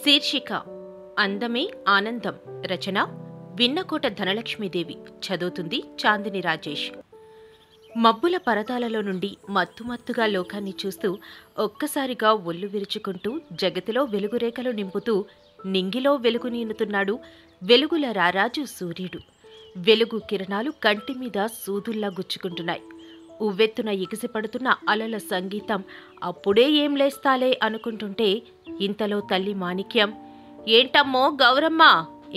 శీర్షిక అందమే ఆనందం. రచన విన్నకోట ధనలక్ష్మీదేవి. చదువుతుంది చాందిని రాజేష్. మబ్బుల పరదాలలో నుండి మత్తుమత్తుగా లోకాన్ని చూస్తూ ఒక్కసారిగా ఒళ్ళు విరుచుకుంటూ జగతిలో వెలుగురేఖలు నింపుతూ నింగిలో వెలుగు నీనుతున్నాడు వెలుగుల రారాజు సూర్యుడు. వెలుగు కిరణాలు కంటిమీద సూదుల్లా గుచ్చుకుంటున్నాయి. ఉవ్వెత్తున ఎగిసిపడుతున్న అలల సంగీతం అప్పుడే ఏం లేస్తాలే అనుకుంటుంటే ఇంతలో తల్లి మాణిక్యం, ఏంటమ్మో గౌరమ్మ,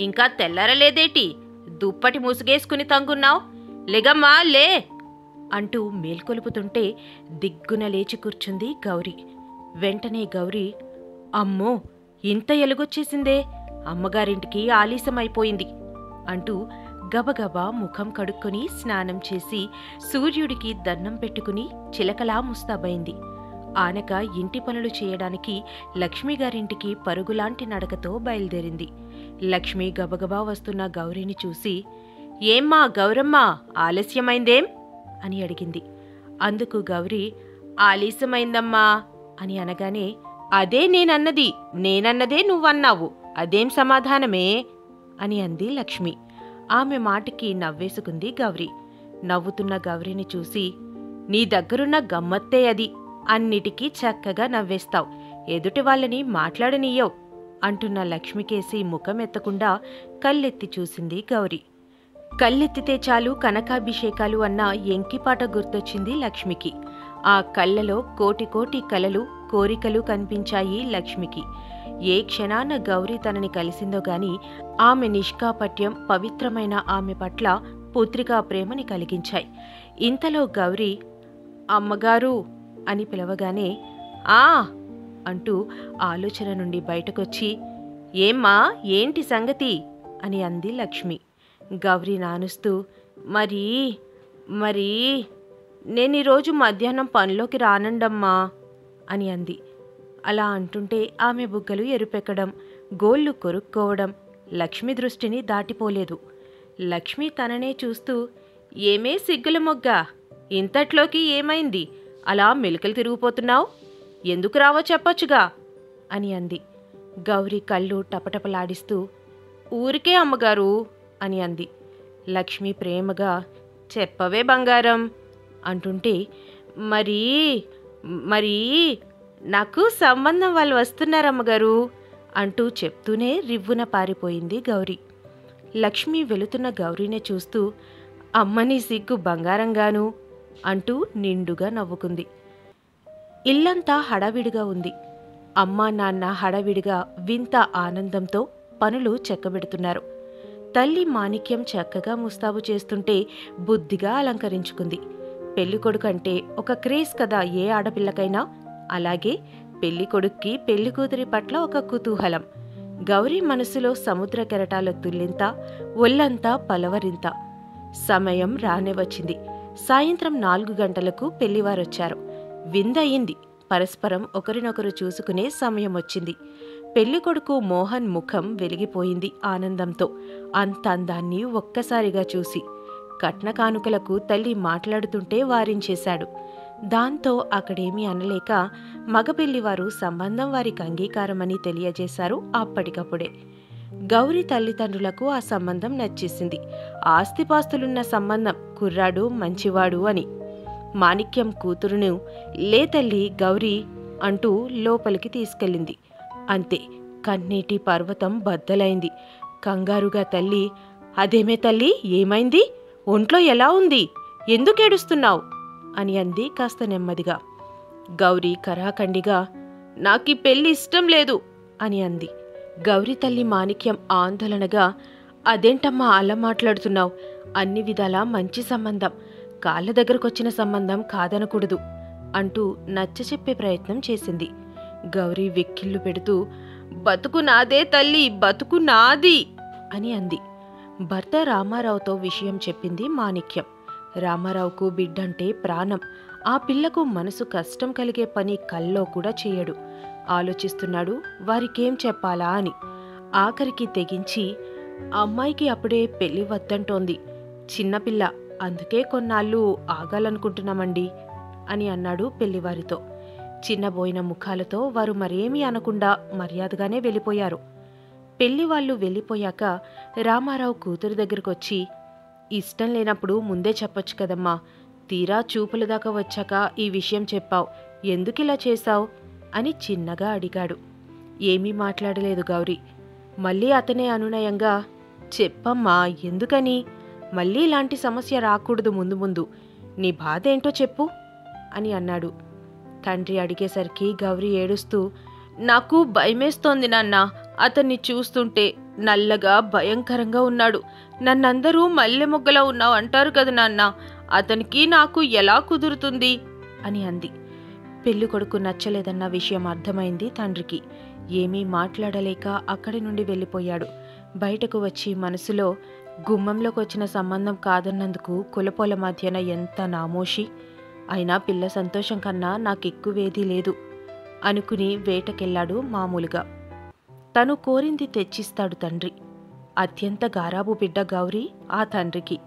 ఇంకా తెల్లారలేదేటి? దుప్పటి ముసుగేసుకుని తంగున్నావు, లెగమ్మా లే అంటూ మేల్కొలుపుతుంటే దిగ్గున లేచి కూర్చుంది గౌరి. వెంటనే గౌరి, అమ్మో ఇంత ఎలుగొచ్చేసిందే, అమ్మగారింటికి ఆలస్యమైపోయింది అంటూ గబగబా ముఖం కడుక్కొని స్నానం చేసి సూర్యుడికి దన్నం పెట్టుకుని చిలకలా ముస్తాబైంది. ఆనక ఇంటి పనులు చేయడానికి లక్ష్మిగారింటికి పరుగులాంటి నడకతో బయలుదేరింది. లక్ష్మి గబగబా వస్తున్న గౌరిని చూసి, ఏమ్మా గౌరమ్మ, ఆలస్యమైందేం అని అడిగింది. అందుకు గౌరి, ఆలస్యమైందమ్మా అని అనగానే, అదే నేనన్నదే నువ్వన్నావు, అదేం సమాధానమే అని అంది లక్ష్మి. ఆమె మాటకి నవ్వేసుకుంది గౌరి. నవ్వుతున్న గౌరిని చూసి, నీ దగ్గరున్న గమ్మత్తే అది, అన్నిటికీ చక్కగా నవ్వేస్తావు, ఎదుటి వాళ్ళని మాట్లాడనీయవు అంటున్న లక్ష్మికేసి ముఖం ఎత్తకుండా కళ్ళెత్తి చూసింది గౌరి. కళ్ళెత్తితే చాలు కనకాభిషేకాలు అన్న ఎంకిపాట గుర్తొచ్చింది లక్ష్మికి. ఆ కళ్ళలో కోటి కోటి కలలు కోరికలు కనిపించాయి లక్ష్మికి. ఏ క్షణాన గౌరి తనని కలిసిందో గాని ఆమె నిష్కాపట్యం, పవిత్రమైన ఆమె పట్ల పుత్రికా ప్రేమని కలిగించాయి. ఇంతలో గౌరి అమ్మగారు అని పిలవగానే ఆ అంటూ ఆలోచన నుండి బయటకొచ్చి, ఏమ్మా ఏంటి సంగతి అని అంది లక్ష్మి. గౌరి నానుస్తూ, మరీ నేనీరోజు మధ్యాహ్నం పనిలోకి రానండమ్మా అని అంది. అలా అంటుంటే ఆమె బుగ్గలు ఎరుపెక్కడం, గోళ్ళు కొరుక్కోవడం లక్ష్మి దృష్టిని దాటిపోలేదు. లక్ష్మి తననే చూస్తూ, ఏమే సిగ్గుల మొగ్గ, ఇంతట్లోకి ఏమైంది, అలా మెలికలు తిరిగిపోతున్నావు, ఎందుకు రావో చెప్పొచ్చుగా అని అంది. గౌరి కళ్ళు టపటపలాడిస్తూ, ఊరికే అమ్మగారు అని అంది. లక్ష్మి ప్రేమగా, చెప్పవే బంగారం అంటుంటే, మరీ నాకు సంబంధం వాళ్ళు వస్తున్నారమ్మగారు అంటూ చెప్తూనే రివ్వున పారిపోయింది గౌరి. లక్ష్మి వెళుతున్న గౌరీనే చూస్తూ, అమ్మని సిగ్గు బంగారంగాను అంటూ నిండుగా నవ్వుకుంది. ఇల్లంతా హడావిడిగా ఉంది. అమ్మా నాన్న హడావిడిగా వింత ఆనందంతో పనులు చెక్కబెడుతున్నారు. తల్లి మాణిక్యం చక్కగా ముస్తాబు చేస్తుంటే బుద్ధిగా అలంకరించుకుంది. పెళ్ళికొడుకంటే ఒక క్రేజ్ కదా ఏ ఆడపిల్లకైనా, అలాగే పెళ్ళికొడుక్కి పెళ్లికూతురి పట్ల ఒక కుతూహలం. గౌరీ మనసులో సముద్ర కెరటాల తుల్లింత, ఒళ్లంతా పలవరింత. సమయం రానే వచ్చింది. సాయంత్రం 4 గంటలకు పెళ్లివారొచ్చారు. విందయింది. పరస్పరం ఒకరినొకరు చూసుకునే సమయం వచ్చింది. పెళ్లికొడుకు మోహన్ ముఖం వెలిగిపోయింది ఆనందంతో, అంత అందాన్ని ఒక్కసారిగా చూసి. కట్న కానుకలకు తల్లి మాట్లాడుతుంటే వారించేశాడు. దాంతో అక్కడేమీ అనలేక మగపెళ్లివారు సంబంధం వారికి అంగీకారమని తెలియజేశారు అప్పటికప్పుడే. గౌరి తల్లిదండ్రులకు ఆ సంబంధం నచ్చేసింది. ఆస్తిపాస్తులున్న సంబంధం, కుర్రాడు మంచివాడు అని. మాణిక్యం కూతురును, లే తల్లి గౌరీ అంటూ లోపలికి తీసుకెళ్ళింది. అంతే, కన్నీటి పర్వతం బద్దలైంది. కంగారుగా తల్లి, అదేమే తల్లి, ఏమైంది, ఒంట్లో ఎలా ఉంది, ఎందుకేడుస్తున్నావు అని అంది కాస్త నెమ్మదిగా. గౌరీ కరాఖండిగా, నాకీ పెళ్లి ఇష్టం లేదు అని అంది. గౌరీ తల్లి మాణిక్యం ఆందోళనగా, అదేంటమ్మా అలా మాట్లాడుతున్నావు, అన్ని విధాలా మంచి సంబంధం, కాళ్ళ దగ్గరకొచ్చిన సంబంధం కాదనకూడదు అంటూ నచ్చచెప్పే ప్రయత్నం చేసింది. గౌరీ వెక్కిళ్ళు పెడుతూ, బతుకు నాదే తల్లి, బతుకు నాది అని అంది. భర్త రామారావుతో విషయం చెప్పింది మాణిక్యం. రామారావుకు బిడ్డంటే ప్రాణం. ఆ పిల్లకు మనసు కష్టం కలిగే పని కల్లో కూడా చేయడు. ఆలోచిస్తున్నాడు వారికేం చెప్పాలా అని. ఆఖరికి తెగించి, అమ్మాయికి అప్పుడే పెళ్లి వద్దంటోంది, చిన్నపిల్ల, అందుకే కొన్నాళ్ళు ఆగాలనుకుంటున్నామండి అని అన్నాడు పెళ్లివారితో. చిన్నబోయిన ముఖాలతో వారు మరేమీ అనకుండా మర్యాదగానే వెళ్ళిపోయారు. పెళ్లి వాళ్ళు వెళ్ళిపోయాక రామారావు కూతురు దగ్గరకొచ్చి, ఇష్టం లేనప్పుడు ముందే చెప్పొచ్చు కదమ్మా, తీరా చూపుల దాకా వచ్చాక ఈ విషయం చెప్పావు, ఎందుకిలా చేశావు అని చిన్నగా అడిగాడు. ఏమీ మాట్లాడలేదు గౌరీ. మళ్ళీ అతనే అనునయంగా, చెప్పమ్మా, ఎందుకని? మళ్ళీ ఇలాంటి సమస్య రాకూడదు, ముందు ముందు నీ బాధ ఏంటో చెప్పు అని అన్నాడు. తండ్రి అడిగేసరికి గౌరీ ఏడుస్తూ, నాకు భయమేస్తోంది నాన్న, అతన్ని చూస్తుంటే నల్లగా భయంకరంగా ఉన్నాడు. నన్నందరూ మల్లె మొగ్గలా ఉన్నావు అంటారు కదా నాన్న, అతనికి నాకు ఎలా కుదురుతుంది అని అంది. పెళ్లి కొడుకు నచ్చలేదన్న విషయం అర్థమైంది తండ్రికి. ఏమీ మాట్లాడలేక అక్కడి నుండి వెళ్ళిపోయాడు. బయటకు వచ్చి మనసులో, గుమ్మంలోకి వచ్చిన సంబంధం కాదన్నందుకు కులపోల మధ్యన ఎంత నామోషి, అయినా పిల్ల సంతోషం కన్నా నాకెక్కువేదీ లేదు అనుకుని వేటకెళ్లాడు. మామూలుగా తను కోరింది తెచ్చిస్తాడు తండ్రి. అత్యంత గారాబు బిడ్డ గౌరీ ఆ తండ్రికి.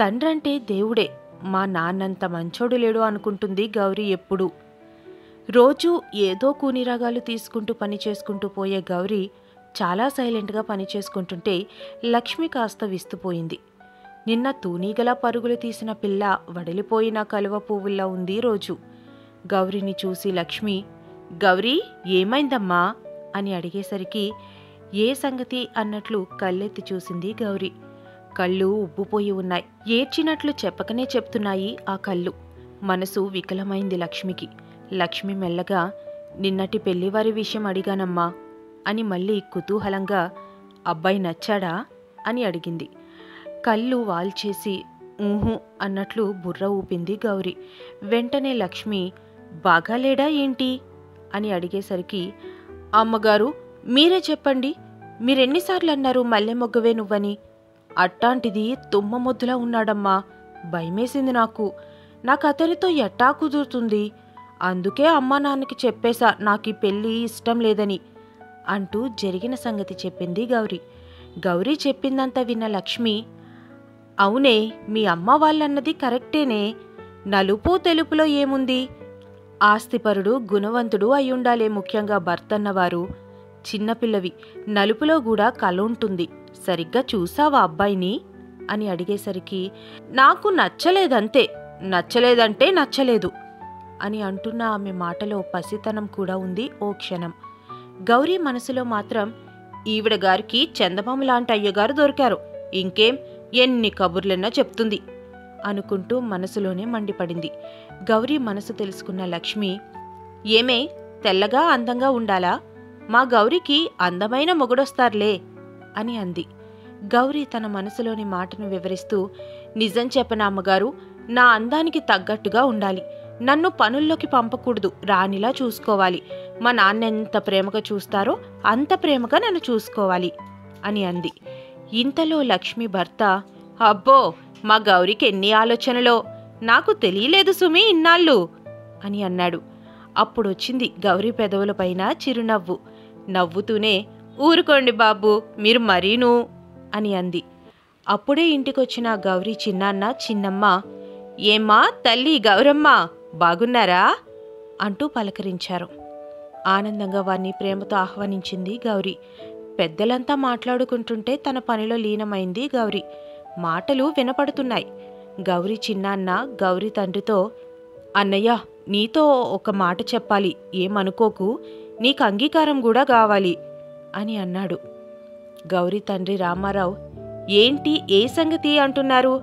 తండ్రంటే దేవుడే, మా నాన్నంత మంచోడు లేడు అనుకుంటుంది గౌరీ ఎప్పుడూ. రోజూ ఏదో కూనిరాగాలు తీసుకుంటూ పని చేసుకుంటూ పోయే గౌరీ చాలా సైలెంట్గా పనిచేసుకుంటుంటే లక్ష్మి కాస్త విస్తుపోయింది. నిన్న తూనీగలా పరుగులు తీసిన పిల్ల వడిలిపోయిన కలువ పువ్వుల్లా ఉంది రోజు. గౌరీని చూసి లక్ష్మి, గౌరీ ఏమైందమ్మా అని అడిగేసరికి ఏ సంగతి అన్నట్లు కళ్ళెత్తి చూసింది గౌరీ. కళ్ళు ఉబ్బుపోయి ఉన్నాయి. ఏడ్చినట్లు చెప్పకనే చెప్తున్నాయి ఆ కళ్ళు. మనసు వికలమైంది లక్ష్మికి. లక్ష్మి మెల్లగా, నిన్నటి పెళ్లివారి విషయం అడిగానమ్మా అని మళ్ళీ కుతూహలంగా, అబ్బాయి నచ్చాడా అని అడిగింది. కళ్ళు వాల్చేసి ఊహు అన్నట్లు బుర్ర ఊపింది గౌరీ. వెంటనే లక్ష్మి, బాగాలేడా ఏంటి అని అడిగేసరికి, అమ్మగారు మీరే చెప్పండి, మీరెన్నిసార్లు అన్నారు మల్లె మొగ్గవే నువ్వని? అట్టాంటిది తుమ్మ మొద్దులా ఉన్నాడమ్మా, భయమేసింది నాకు అతనితో ఎట్టా కుదురుతుంది, అందుకే అమ్మా నాన్నకి చెప్పేశా నాకీ పెళ్ళి ఇష్టం లేదని అంటూ జరిగిన సంగతి చెప్పింది గౌరీ. గౌరీ చెప్పిందంతా విన్న లక్ష్మి, అవునే, మీ అమ్మ వాళ్ళన్నది కరెక్టేనే, నలుపు తెలుపులో ఏముంది, ఆస్తిపరుడు గుణవంతుడు అయ్యుండాలే, ముఖ్యంగా భర్తన్నవారు. చిన్నపిల్లవి, నలుపులో కూడా కళ ఉంటుంది, సరిగ్గా చూసావా అబ్బాయిని అని అడిగేసరికి, నాకు నచ్చలేదంతే, నచ్చలేదంటే నచ్చలేదు అని అంటున్న ఆమె మాటలో పసితనం కూడా ఉంది ఓ క్షణం. గౌరీ మనసులో మాత్రం, ఈవిడ గారికి చందమామ లాంటి అయ్యగారు దొరికారు, ఇంకేం ఎన్ని కబుర్లన్నా చెప్తుంది అనుకుంటూ మనసులోనే మండిపడింది. గౌరీ మనసు తెలుసుకున్న లక్ష్మి, ఏమే తెల్లగా అందంగా ఉండాలా, మా గౌరీకి అందమైన మొగుడొస్తారులే అని అంది. గౌరీ తన మనసులోని మాటను వివరిస్తూ, నిజం చెప్పనా అమ్మగారు, నా అందానికి తగ్గట్టుగా ఉండాలి, నన్ను పనుల్లోకి పంపకూడదు, రాణిలా చూసుకోవాలి, మా నాన్న ఎంత ప్రేమగా చూస్తారో అంత ప్రేమగా నన్ను చూసుకోవాలి అని అంది. ఇంతలో లక్ష్మి భర్త, అబ్బో మా గౌరికి ఎన్ని ఆలోచనలో, నాకు తెలియలేదు సుమి ఇన్నాళ్ళు అని అన్నాడు. అప్పుడొచ్చింది గౌరీ పెదవులపైన చిరునవ్వు. నవ్వుతూనే, ఊరుకోండి బాబు మీరు మరీను అని అంది. అప్పుడే ఇంటికొచ్చిన గౌరీ చిన్నాన్న చిన్నమ్మ, ఏమ్మా తల్లి గౌరమ్మ బాగున్నారా అంటూ పలకరించారు. ఆనందంగా వారిని ప్రేమతో ఆహ్వానించింది గౌరీ. పెద్దలంతా మాట్లాడుకుంటుంటే తన పనిలో లీనమైంది గౌరీ. మాటలు వినపడుతున్నాయి. గౌరీ చిన్నాన్న గౌరీ తండ్రితో, అన్నయ్య నీతో ఒక మాట చెప్పాలి, ఏమనుకోకు, నీకు అంగీకారం కూడా కావాలి అని అన్నాడు. గౌరీ తండ్రి రామారావు, ఏంటి ఏ సంగతి అంటున్నారు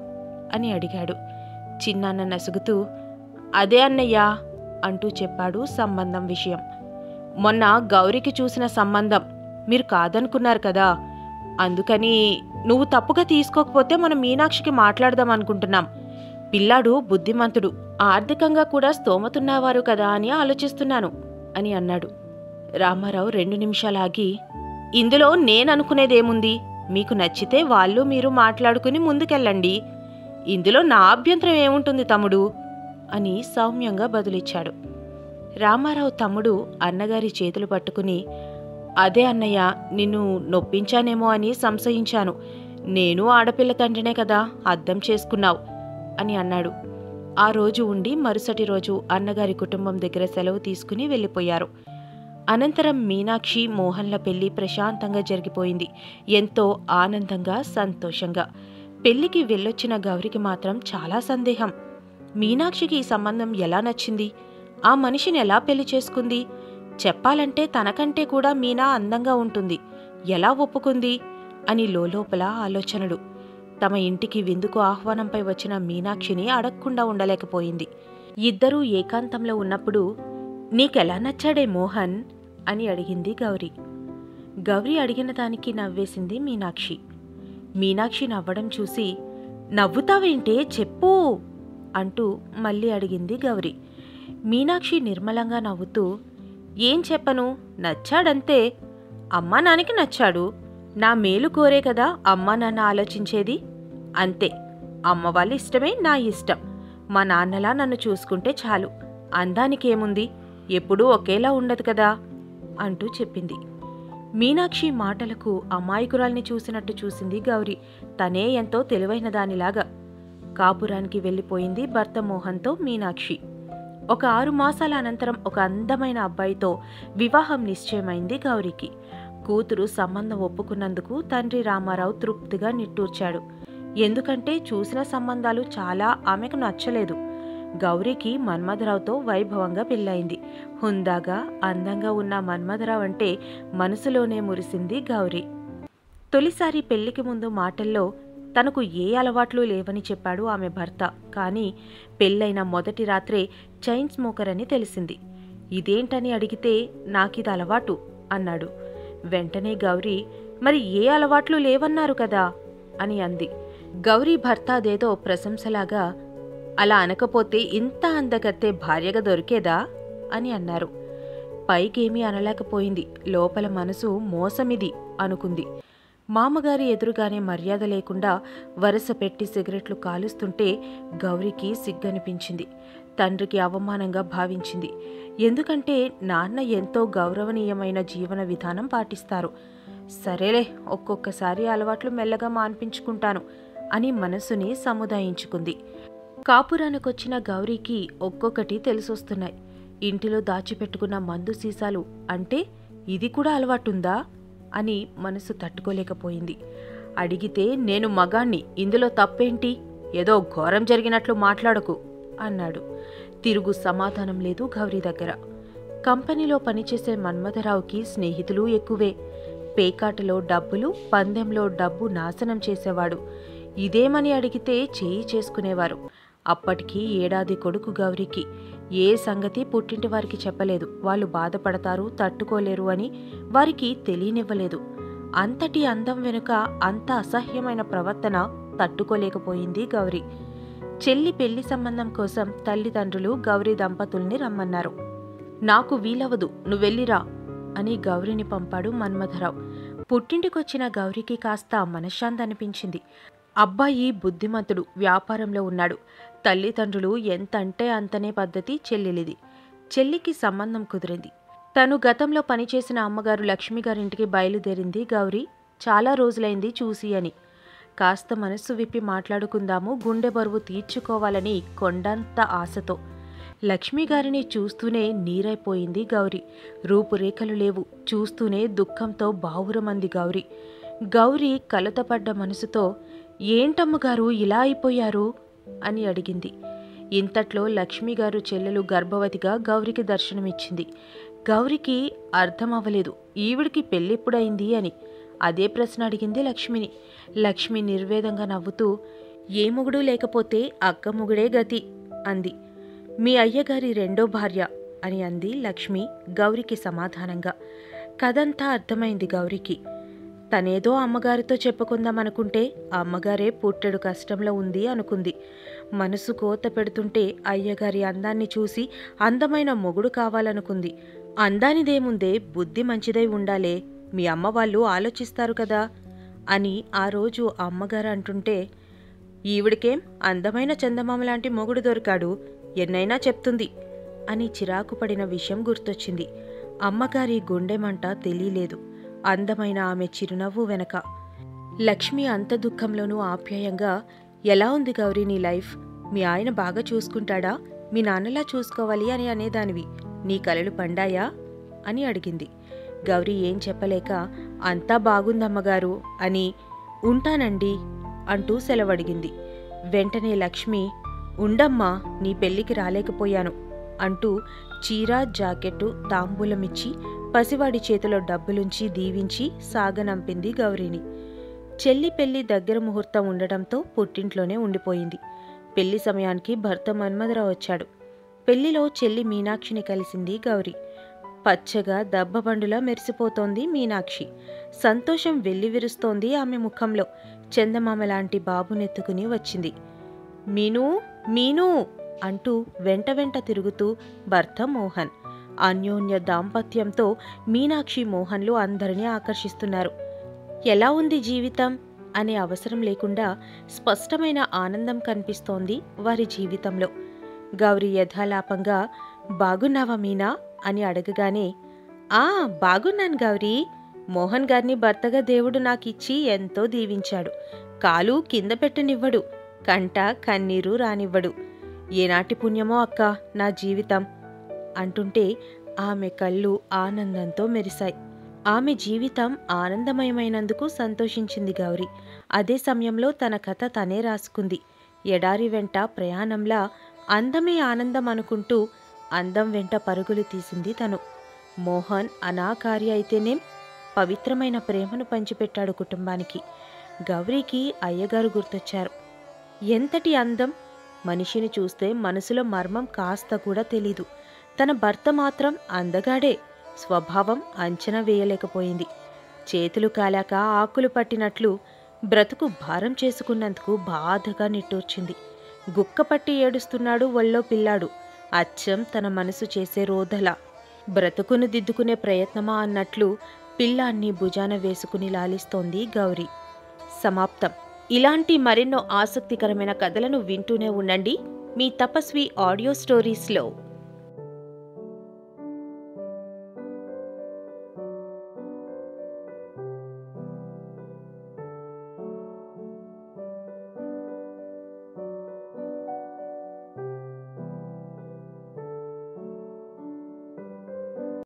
అని అడిగాడు. చిన్నాన్న నసుగుతూ, అదే అన్నయ్య అంటూ చెప్పాడు సంబంధం విషయం. మొన్న గౌరీకి చూసిన సంబంధం మీరు కాదనుకున్నారు కదా, అందుకని నువ్వు తప్పుగా తీసుకోకపోతే మనం మీనాక్షికి మాట్లాడదాం అనుకుంటున్నాం. పిల్లాడు బుద్ధిమంతుడు, ఆర్థికంగా కూడా స్తోమతున్నవారు కదా అని ఆలోచిస్తున్నాను అని అన్నాడు. రామారావు 2 నిమిషాలాగి, ఇందులో నేననుకునేదేముంది, మీకు నచ్చితే వాళ్ళు మీరు మాట్లాడుకుని ముందుకెళ్ళండి, ఇందులో నా అభ్యంతరం ఏముంటుంది తమ్ముడు అని సౌమ్యంగా బదులిచ్చాడు. రామారావు తమ్ముడు అన్నగారి చేతులు పట్టుకుని, అదే అన్నయ్య, నిన్ను నొప్పించానేమో అని సంశయించాను, నేను ఆడపిల్ల తండ్రినే కదా, అర్థం చేసుకున్నావు అని అన్నాడు. ఆ రోజు ఉండి మరుసటి రోజు అన్నగారి కుటుంబం దగ్గర సెలవు తీసుకుని వెళ్ళిపోయారు. అనంతరం మీనాక్షి మోహన్ల పెళ్లి ప్రశాంతంగా జరిగిపోయింది. ఎంతో ఆనందంగా సంతోషంగా. పెళ్లికి వెళ్ళొచ్చిన గౌరికి మాత్రం చాలా సందేహం. మీనాక్షికి ఈ సంబంధం ఎలా నచ్చింది? ఆ మనిషిని ఎలా పెళ్లి చేసుకుంది? చెప్పాలంటే తనకంటే కూడా మీనా అందంగా ఉంటుంది, ఎలా ఒప్పుకుంది అని లోలోపల ఆలోచనలు. తమ ఇంటికి విందుకు ఆహ్వానంపై వచ్చిన మీనాక్షిని అడగకుండా ఉండలేకపోయింది. ఇద్దరూ ఏకాంతంలో ఉన్నప్పుడు నీకెలా నచ్చాడే మోహన్ అని అడిగింది గౌరి. గౌరి అడిగిన దానికి నవ్వేసింది మీనాక్షి. మీనాక్షి నవ్వడం చూసి నవ్వుతావేంటే చెప్పు అంటూ మళ్ళీ అడిగింది గౌరి. మీనాక్షి నిర్మలంగా నవ్వుతూ ఏం చెప్పను, నచ్చాడంతే. అమ్మా నాన్నకి నచ్చాడు. నా మేలు కోరే కదా అమ్మా నాన్న ఆలోచించేది. అంతే. అమ్మ వాళ్ళ ఇష్టమే నా ఇష్టం. మా నాన్నలా నన్ను చూసుకుంటే చాలు. అందానికేముంది, ఎప్పుడూ ఒకేలా ఉండదు కదా అంటూ చెప్పింది. మీనాక్షి మాటలకు అమాయకురాల్ని చూసినట్టు చూసింది గౌరి. తనే ఎంతో తెలివైన దానిలాగా. కాపురానికి వెళ్ళిపోయింది భర్త మోహన్తో మీనాక్షి. ఒక 6 మాసాల అనంతరం ఒక అందమైన అబ్బాయితో వివాహం నిశ్చయమైంది గౌరికి. కూతురు సంబంధం ఒప్పుకున్నందుకు తండ్రి రామారావు తృప్తిగా నిట్టూర్చాడు. ఎందుకంటే చూసిన సంబంధాలు చాలా ఆమెకు నచ్చలేదు. గౌరికి మన్మథరావుతో వైభవంగా పెళ్ళయింది. హుందాగా అందంగా ఉన్న మన్మథరావు అంటే మనసులోనే మురిసింది గౌరి. తొలిసారి పెళ్లికి ముందు మాటల్లో తనకు ఏ అలవాట్లు లేవని చెప్పాడు ఆమె భర్త. కానీ పెళ్ళైన మొదటి రాత్రే చైన్ స్మోకర్ అని తెలిసింది. ఇదేంటని అడిగితే నాకిది అలవాటు అన్నాడు. వెంటనే గౌరి మరి ఏ అలవాట్లు లేవన్నారు కదా అని అంది. గౌరీ భర్త అదేదో ప్రశంసలాగా అలా అనకపోతే ఇంత అందగత్తే భార్యగా దొరికేదా అని అన్నారు. పైకేమీ అనలేకపోయింది. లోపల మనసు మోసమిది అనుకుంది. మామగారి ఎదురుగానే మర్యాద లేకుండా వరస పెట్టి సిగరెట్లు కాలుస్తుంటే గౌరికి సిగ్గనిపించింది. తండ్రికి అవమానంగా భావించింది. ఎందుకంటే నాన్న ఎంతో గౌరవనీయమైన జీవన విధానం పాటిస్తారు. సరేలే, ఒక్కొక్కసారి అలవాట్లు మెల్లగా మాన్పించుకుంటాను అని మనసుని సముదాయించుకుంది. కాపురానికొచ్చిన గౌరీకి ఒక్కొక్కటి తెలిసొస్తున్నాయి. ఇంటిలో దాచిపెట్టుకున్న మందు సీసాలు అంటే ఇది కూడా అలవాటుందా అని మనసు తట్టుకోలేకపోయింది. అడిగితే నేను మగాణ్ణి, ఇందులో తప్పేంటి, ఏదో ఘోరం జరిగినట్లు మాట్లాడకు అన్నాడు. తిరుగు సమాధానం లేదు గౌరీ దగ్గర. కంపెనీలో పనిచేసే మన్మథరావుకి స్నేహితులు ఎక్కువే. పేకాటలో డబ్బులు, పందెంలో డబ్బు నాశనం చేసేవాడు. ఇదేమని అడిగితే చేయి చేసుకునేవారు. అప్పటికి 7 ఏడాది కొడుకు గౌరికి. ఏ సంగతి పుట్టింటి వారికి చెప్పలేదు. వాళ్ళు బాధపడతారు, తట్టుకోలేరు అని వారికి తెలియనివ్వలేదు. అంతటి అందం వెనుక అంత అసహ్యమైన ప్రవర్తన తట్టుకోలేకపోయింది గౌరి. చెల్లి పెళ్లి సంబంధం కోసం తల్లిదండ్రులు గౌరీ దంపతుల్ని రమ్మన్నారు. నాకు వీలవదు, నువ్వెళ్ళిరా అని గౌరిని పంపాడు మన్మథరావు. పుట్టింటికొచ్చిన గౌరికి కాస్త మనశ్శాంతి అనిపించింది. అబ్బాయి బుద్ధిమంతుడు, వ్యాపారంలో ఉన్నాడు. తల్లిదండ్రులు ఎంతంటే అంతనే పద్ధతి చెల్లెలిది. చెల్లికి సంబంధం కుదిరింది. తను గతంలో పనిచేసిన అమ్మగారు లక్ష్మిగారింటికి బయలుదేరింది గౌరీ. చాలా రోజులైంది చూసి అని. కాస్త మనస్సు విప్పి మాట్లాడుకుందాము, గుండె బరువు తీర్చుకోవాలని కొండంత ఆశతో. లక్ష్మిగారిని చూస్తూనే నీరైపోయింది గౌరీ. రూపురేఖలు లేవు. చూస్తూనే దుఃఖంతో బావురమంది గౌరీ. గౌరీ కలతపడ్డ మనసుతో ఏంటమ్మగారు ఇలా అయిపోయారు అని అడిగింది. ఇంతట్లో లక్ష్మిగారు చెల్లెలు గర్భవతిగా గౌరికి దర్శనమిచ్చింది. గౌరికి అర్థమవ్వలేదు ఈవిడికి పెళ్ళెప్పుడైంది అని. అదే ప్రశ్న అడిగింది లక్ష్మిని. లక్ష్మి నిర్వేదంగా నవ్వుతూ ఏ మొగుడు లేకపోతే అక్క మొగుడే గతి అంది. మీ అయ్యగారి రెండో భార్య అని అంది లక్ష్మి గౌరికి సమాధానంగా. కథంతా అర్థమైంది గౌరికి. తనేదో అమ్మగారితో చెప్పుకుందామనుకుంటే అమ్మగారే పుట్టెడు కష్టంలో ఉంది అనుకుంది. మనసు కోత పెడుతుంటే అయ్యగారి అందాన్ని చూసి అందమైన మొగుడు కావాలనుకుంది. అందానిదేముందే, బుద్ధి మంచిదై ఉండాలే, మీ అమ్మ వాళ్ళు ఆలోచిస్తారు కదా అని ఆ రోజు అమ్మగారు అంటుంటే ఈవిడికేం అందమైన చందమామ లాంటి మొగుడు దొరికాడు, ఎన్నైనా చెప్తుంది అని చిరాకు పడిన విషయం గుర్తొచ్చింది. అమ్మగారి గుండెమంట తెలియలేదు. అందమైన ఆమె చిరునవ్వు వెనక. లక్ష్మి అంత దుఃఖంలోనూ ఆప్యాయంగా ఎలా ఉంది గౌరీ నీ లైఫ్, మీ ఆయన బాగా చూసుకుంటాడా? మీ నాన్నలా చూసుకోవాలి అని అనేదానివి. నీ కలలు పండాయా అని అడిగింది. గౌరీ ఏం చెప్పలేక అంతా బాగుందమ్మగారు అని ఉంటానండి అంటూ సెలవడిగింది. వెంటనే లక్ష్మి ఉండమ్మా, నీ పెళ్లికి రాలేకపోయాను అంటూ చీర జాకెట్టు తాంబూలమిచ్చి పసివాడి చేతిలో డబ్బులుంచి దీవించి సాగనంపింది గౌరీని. చెల్లి పెళ్లి దగ్గర ముహూర్తం ఉండటంతో పుట్టింట్లోనే ఉండిపోయింది. పెళ్లి సమయానికి భర్త మన్మధరావు వచ్చాడు. పెళ్లిలో చెల్లి మీనాక్షిని కలిసింది గౌరీ. పచ్చగా దబ్బబండులా మెరిసిపోతోంది మీనాక్షి. సంతోషం వెల్లివిరుస్తోంది ఆమె ముఖంలో. చందమామలాంటి బాబునెత్తుకుని వచ్చింది. మీనూ మీనూ అంటూ వెంట వెంట తిరుగుతూ భర్త మోహన్. అన్యోన్య దాంపత్యంతో మీనాక్షి మోహన్లు అందరినీ ఆకర్షిస్తున్నారు. ఎలా ఉంది జీవితం అనే అవసరం లేకుండా స్పష్టమైన ఆనందం కనిపిస్తోంది వారి జీవితంలో. గౌరీ యథాలాపంగా బాగున్నావా మీనా అని అడగగానే బాగున్నాను గౌరీ. మోహన్ గారిని భర్తగా దేవుడు నాకిచ్చి ఎంతో దీవించాడు. కాలు కింద పెట్టనివ్వడు, కంట కన్నీరు రానివ్వడు. ఏనాటి పుణ్యమో అక్క నా జీవితం అంటుంటే ఆమె కళ్ళు ఆనందంతో మెరిశాయి. ఆమె జీవితం ఆనందమయమైనందుకు సంతోషించింది గౌరీ. అదే సమయంలో తన కథ తనే రాసుకుంది. ఎడారి వెంట ప్రయాణంలా అందమే ఆనందం అనుకుంటూ అందం వెంట పరుగులు తీసింది తను. మోహన్ అనాకారి అయితేనేం పవిత్రమైన ప్రేమను పంచిపెట్టాడు కుటుంబానికి. గౌరీకి అయ్యగారు గుర్తొచ్చారు. ఎంతటి అందం! మనిషిని చూస్తే మనసులో మర్మం కాస్త కూడా తెలీదు. తన భర్త మాత్రం అందగాడే. స్వభావం అంచనా వేయలేకపోయింది. చేతులు కాలాక ఆకులు పట్టినట్లు బ్రతుకు భారం చేసుకున్నందుకు బాధగా నిట్టూర్చింది. గుక్కపట్టి ఏడుస్తున్నాడు ఒళ్ళో పిల్లాడు. అచ్చం తన మనసు చేసే రోదల. బ్రతుకును దిద్దుకునే ప్రయత్నమా అన్నట్లు పిల్లాన్ని భుజాన వేసుకుని లాలిస్తోంది గౌరీ. సమాప్తం. ఇలాంటి మరెన్నో ఆసక్తికరమైన కథలను వింటూనే ఉండండి మీ తపస్వి ఆడియో స్టోరీస్లో.